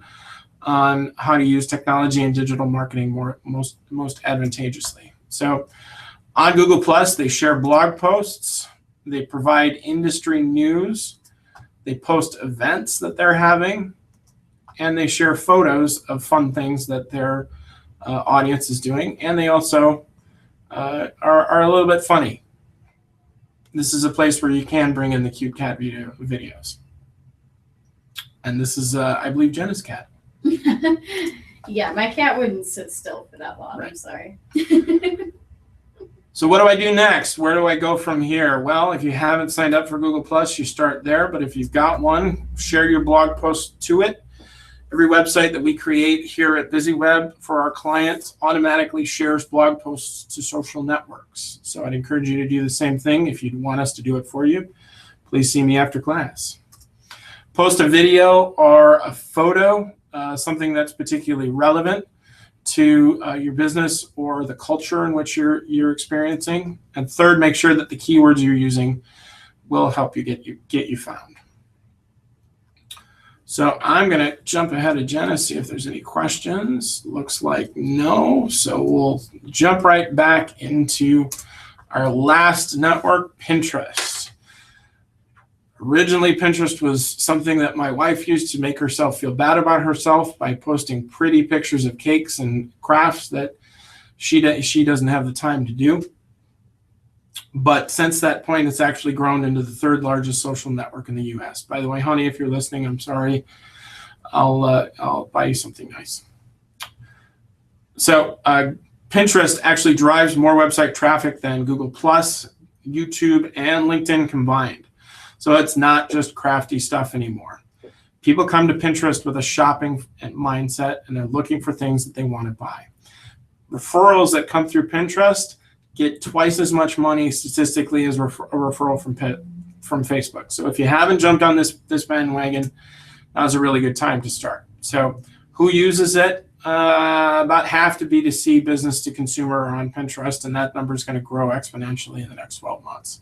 on how to use technology and digital marketing most advantageously. So on Google Plus, they share blog posts, they provide industry news, they post events that they're having, and they share photos of fun things that their audience is doing, and they also are a little bit funny. This is a place where you can bring in the cute cat videos. And this is, I believe, Jenna's cat.
Yeah, my cat wouldn't sit still for that long. Right. I'm sorry.
So what do I do next? Where do I go from here? Well, if you haven't signed up for Google Plus, you start there. But if you've got one, share your blog post to it. Every website that we create here at BusyWeb for our clients automatically shares blog posts to social networks. So I'd encourage you to do the same thing. If you'd want us to do it for you, please see me after class. Post a video or a photo, something that's particularly relevant to your business or the culture in which you're experiencing. And third, make sure that the keywords you're using will help you get you found. So I'm going to jump ahead of Jenna, see if there's any questions. Looks like no. So we'll jump right back into our last network, Pinterest. Originally, Pinterest was something that my wife used to make herself feel bad about herself by posting pretty pictures of cakes and crafts that she doesn't have the time to do. But since that point, it's actually grown into the third largest social network in the U.S. By the way, honey, if you're listening, I'm sorry. I'll buy you something nice. So Pinterest actually drives more website traffic than Google Plus, YouTube, and LinkedIn combined. So it's not just crafty stuff anymore. People come to Pinterest with a shopping mindset, and they're looking for things that they want to buy. Referrals that come through Pinterest get twice as much money statistically as a referral from Facebook. So if you haven't jumped on this bandwagon, now's a really good time to start. So who uses it? About half to B2C, business to consumer, are on Pinterest, and that number is going to grow exponentially in the next 12 months.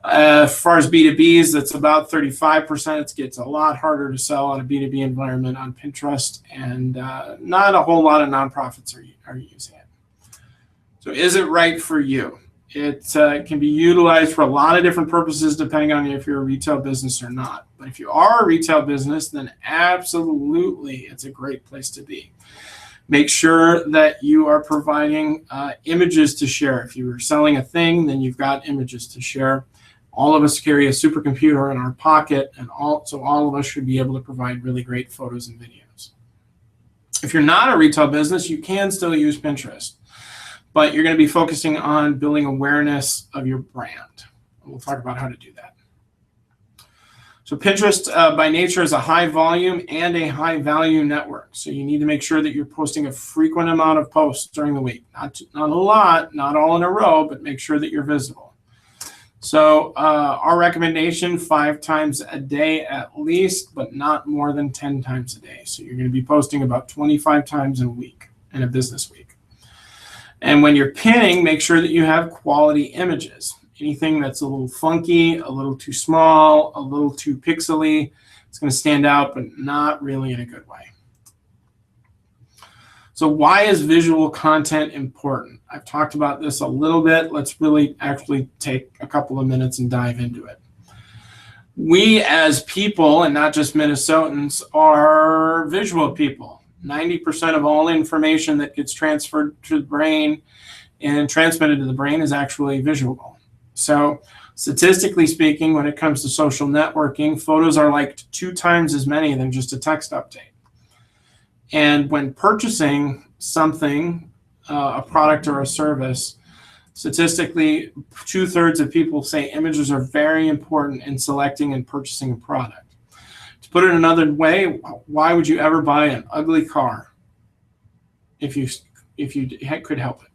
As far as B2Bs, that's about 35%. It gets a lot harder to sell in a B2B environment on Pinterest, and not a whole lot of nonprofits are using it. So is it right for you? It can be utilized for a lot of different purposes depending on if you're a retail business or not. But if you are a retail business, then absolutely it's a great place to be. Make sure that you are providing images to share. If you are selling a thing, then you've got images to share. All of us carry a supercomputer in our pocket, and so all of us should be able to provide really great photos and videos. If you're not a retail business, you can still use Pinterest, but you're going to be focusing on building awareness of your brand. We'll talk about how to do that. So Pinterest by nature is a high volume and a high value network. So you need to make sure that you're posting a frequent amount of posts during the week. Not a lot, not all in a row, but make sure that you're visible. So our recommendation, 5 times a day at least, but not more than 10 times a day. So you're going to be posting about 25 times a week in a business week. And when you're pinning, make sure that you have quality images. Anything that's a little funky, a little too small, a little too pixely, it's going to stand out, but not really in a good way. So why is visual content important? I've talked about this a little bit. Let's really actually take a couple of minutes and dive into it. We as people, and not just Minnesotans, are visual people. 90% of all information that gets transferred to the brain and transmitted to the brain is actually visual. So statistically speaking, when it comes to social networking, photos are liked 2 times as many than just a text update. And when purchasing something, a product or a service, statistically, 2/3 of people say images are very important in selecting and purchasing a product. To put it another way, why would you ever buy an ugly car if you could help it?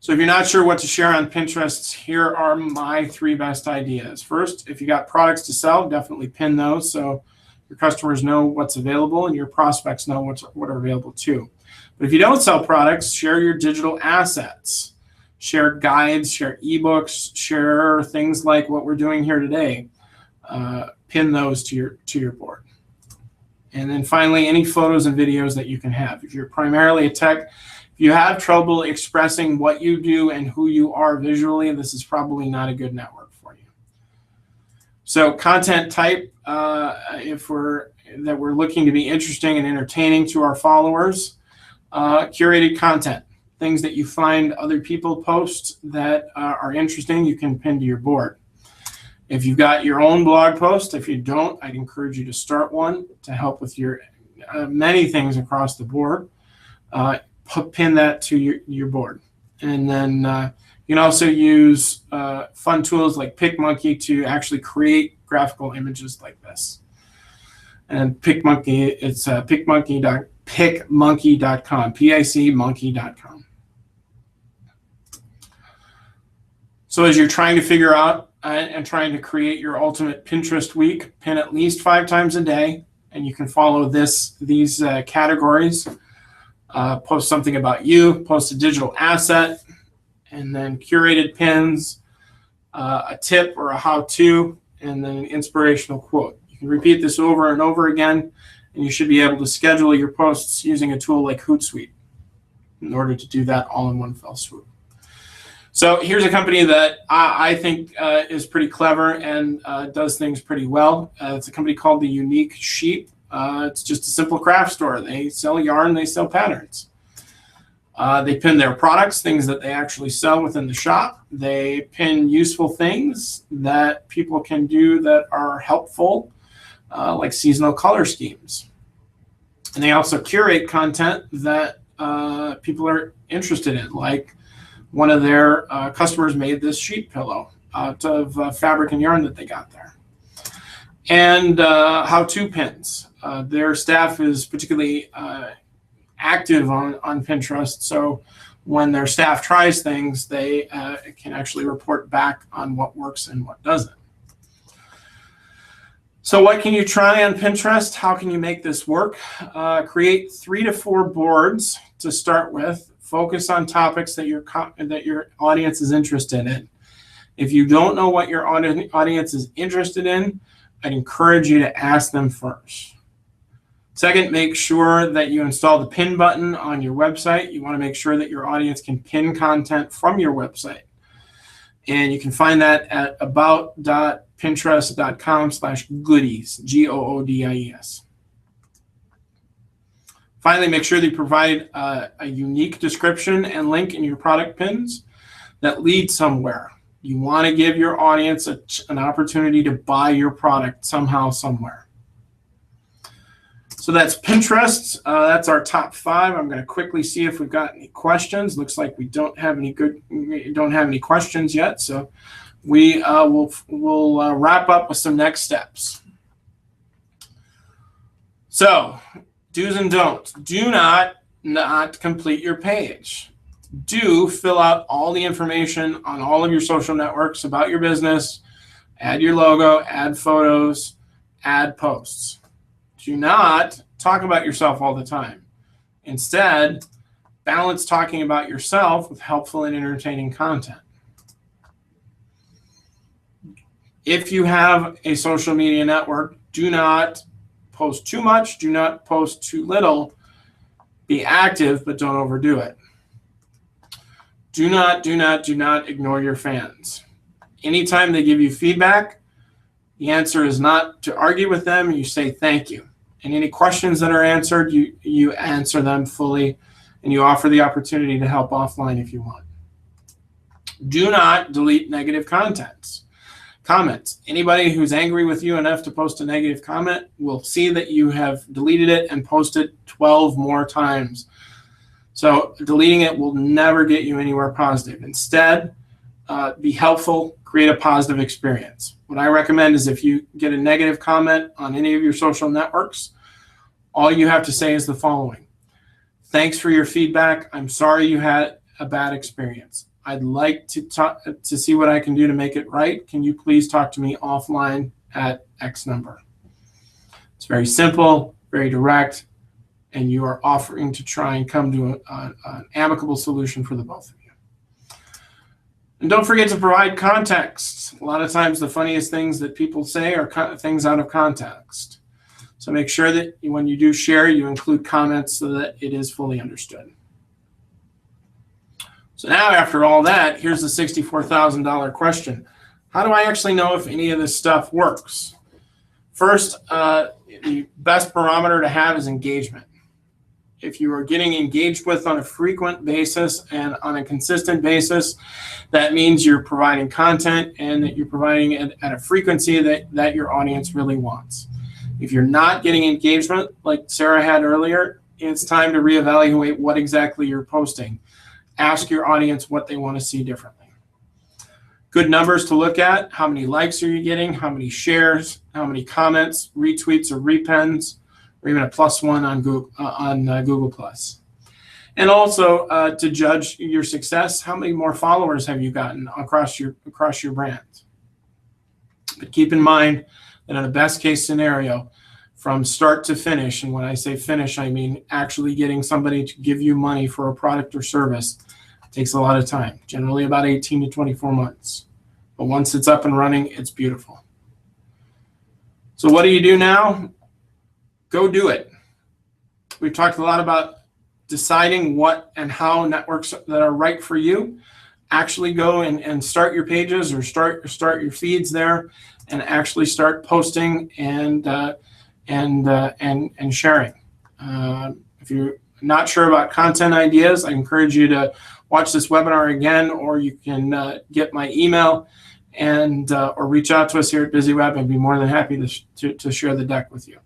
So if you're not sure what to share on Pinterest, here are my 3 best ideas. First, if you got products to sell, definitely pin those so your customers know what's available and your prospects know what are available too. But if you don't sell products, share your digital assets. Share guides, share ebooks, share things like what we're doing here today. Pin those to your board. And then finally, any photos and videos that you can have. If you're primarily a tech, if you have trouble expressing what you do and who you are visually, this is probably not a good network for you. So content type, if we're looking to be interesting and entertaining to our followers, curated content, things that you find other people post that are interesting, you can pin to your board. If you've got your own blog post, if you don't, I'd encourage you to start one to help with your many things across the board. Pin that to your board. And then you can also use fun tools like PicMonkey to actually create graphical images like this. And PicMonkey, it's picmonkey.com, picmonkey.com. So as you're trying to figure out and trying to create your ultimate Pinterest week, pin at least 5 times a day, and you can follow these categories. Post something about you, post a digital asset, and then curated pins, a tip or a how-to, and then an inspirational quote. You can repeat this over and over again, and you should be able to schedule your posts using a tool like Hootsuite in order to do that all in one fell swoop. So here's a company that I think is pretty clever and does things pretty well. It's a company called The Unique Sheep. It's just a simple craft store. They sell yarn, they sell patterns. They pin their products, things that they actually sell within the shop. They pin useful things that people can do that are helpful, like seasonal color schemes. And they also curate content that people are interested in, like one of their customers made this sheep pillow out of fabric and yarn that they got there. And how-to pins. Their staff is particularly active on Pinterest, so when their staff tries things, they can actually report back on what works and what doesn't. So what can you try on Pinterest? How can you make this work? Create 3 to 4 boards to start with. Focus on topics that your audience is interested in. If you don't know what your audience is interested in, I'd encourage you to ask them first. Second, make sure that you install the pin button on your website. You want to make sure that your audience can pin content from your website. And you can find that at about.pinterest.com/goodies, GOODIES. Finally, make sure that you provide a unique description and link in your product pins that lead somewhere. You want to give your audience an opportunity to buy your product somehow, somewhere. So that's Pinterest. That's our top 5. I'm going to quickly see if we've got any questions. Looks like we don't have any questions yet. So we will wrap up with some next steps. So do's and don'ts. Do not complete your page. Do fill out all the information on all of your social networks about your business. Add your logo, add photos, add posts. Do not talk about yourself all the time. Instead, balance talking about yourself with helpful and entertaining content. If you have a social media network, do not post too much, do not post too little. Be active, but don't overdo it. Do not ignore your fans. Anytime they give you feedback, the answer is not to argue with them. You say thank you. And any questions that are answered, you answer them fully, and you offer the opportunity to help offline if you want. Do not delete negative comments. Anybody who's angry with you enough to post a negative comment will see that you have deleted it and posted 12 more times. So deleting it will never get you anywhere positive. Instead, be helpful, create a positive experience. What I recommend is if you get a negative comment on any of your social networks, all you have to say is the following. Thanks for your feedback. I'm sorry you had a bad experience. I'd like to talk to see what I can do to make it right. Can you please talk to me offline at X number? It's very simple, very direct, and you are offering to try and come to an amicable solution for the both of you. And don't forget to provide context. A lot of times the funniest things that people say are things out of context. So make sure that when you do share, you include comments so that it is fully understood. So now after all that, here's the $64,000 question. How do I actually know if any of this stuff works? First, the best barometer to have is engagement. If you are getting engaged with on a frequent basis and on a consistent basis, that means you're providing content and that you're providing it at a frequency that your audience really wants. If you're not getting engagement, like Sarah had earlier, it's time to reevaluate what exactly you're posting. Ask your audience what they want to see differently. Good numbers to look at. How many likes are you getting? How many shares? How many comments, retweets, or repens, or even a +1 on Google+. And also to judge your success, how many more followers have you gotten across your brand? But keep in mind that in the best case scenario, from start to finish, and when I say finish, I mean actually getting somebody to give you money for a product or service, takes a lot of time, generally about 18 to 24 months. But once it's up and running, it's beautiful. So what do you do now? Go do it. We've talked a lot about deciding what and how networks that are right for you. Actually go and start your pages or start your feeds there, and actually start posting and sharing. If you're not sure about content ideas, I encourage you to watch this webinar again, or you can get my email and or reach out to us here at BusyWeb. I'd be more than happy to share the deck with you.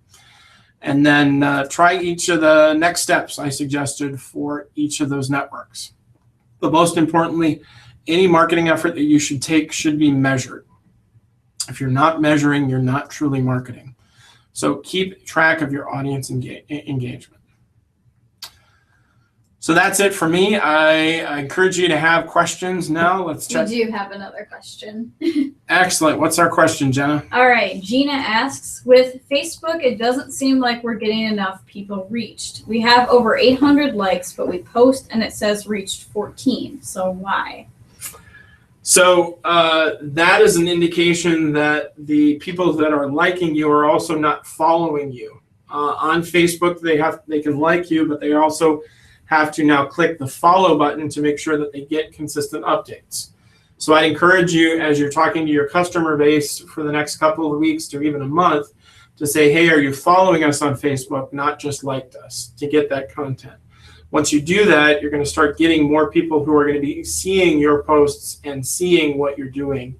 And then try each of the next steps I suggested for each of those networks. But most importantly, any marketing effort that you should take should be measured. If you're not measuring, you're not truly marketing. So keep track of your audience engagement. So that's it for me. I encourage you to have questions now. Let's check.
We do have another question.
Excellent. What's our question, Jenna?
All right. Gina asks, with Facebook, it doesn't seem like we're getting enough people reached. We have over 800 likes, but we post and it says reached 14. So why?
So that is an indication that the people that are liking you are also not following you. On Facebook, they can like you, but they also have to now click the follow button to make sure that they get consistent updates. So I'd encourage you, as you're talking to your customer base for the next couple of weeks or even a month, to say, hey, are you following us on Facebook, not just liked us, to get that content. Once you do that, you're going to start getting more people who are going to be seeing your posts and seeing what you're doing,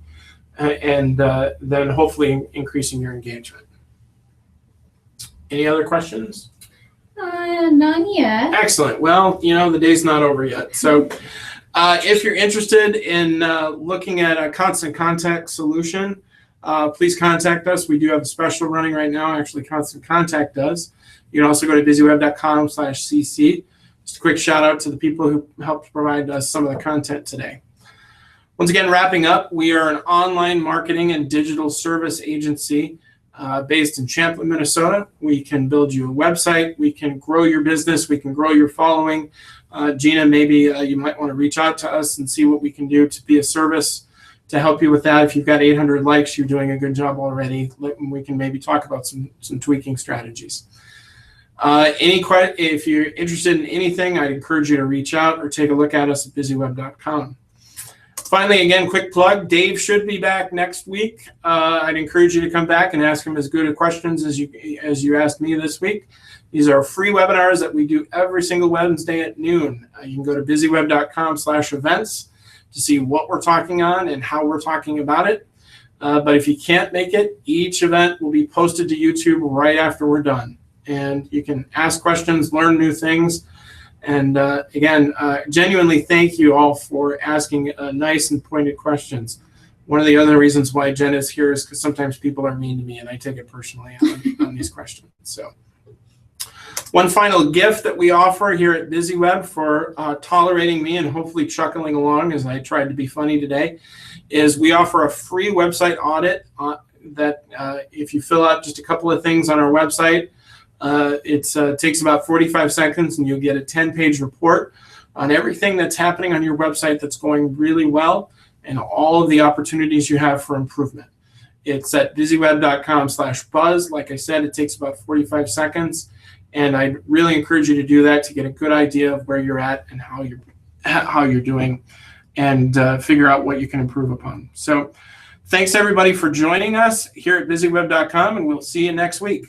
and then hopefully increasing your engagement. Any other questions?
None yet.
Excellent. Well, the day's not over yet. So if you're interested in looking at a Constant Contact solution, please contact us. We do have a special running right now. Actually, Constant Contact does. You can also go to busyweb.com/cc. Just a quick shout out to the people who helped provide us some of the content today. Once again, wrapping up, we are an online marketing and digital service agency based in Champlin, Minnesota. We can build you a website. We can grow your business. We can grow your following. Gina, maybe you might want to reach out to us and see what we can do to be a service to help you with that. If you've got 800 likes, you're doing a good job already. We can maybe talk about some tweaking strategies. If you're interested in anything, I'd encourage you to reach out or take a look at us at busyweb.com. Finally, again, quick plug, Dave should be back next week. I'd encourage you to come back and ask him as good a questions as you asked me this week. These are free webinars that we do every single Wednesday at noon. You can go to busyweb.com/events to see what we're talking on and how we're talking about it. But if you can't make it, each event will be posted to YouTube right after we're done. And you can ask questions, learn new things. And again, genuinely thank you all for asking nice and pointed questions. One of the other reasons why Jen is here is because sometimes people are mean to me and I take it personally on these questions. So One final gift that we offer here at BusyWeb for tolerating me and hopefully chuckling along as I tried to be funny today is we offer a free website audit that if you fill out just a couple of things on our website, it takes about 45 seconds and you'll get a 10-page report on everything that's happening on your website that's going really well and all of the opportunities you have for improvement. It's at busyweb.com/buzz. Like I said, it takes about 45 seconds. And I really encourage you to do that to get a good idea of where you're at and how you're doing and figure out what you can improve upon. So thanks everybody for joining us here at busyweb.com, and we'll see you next week.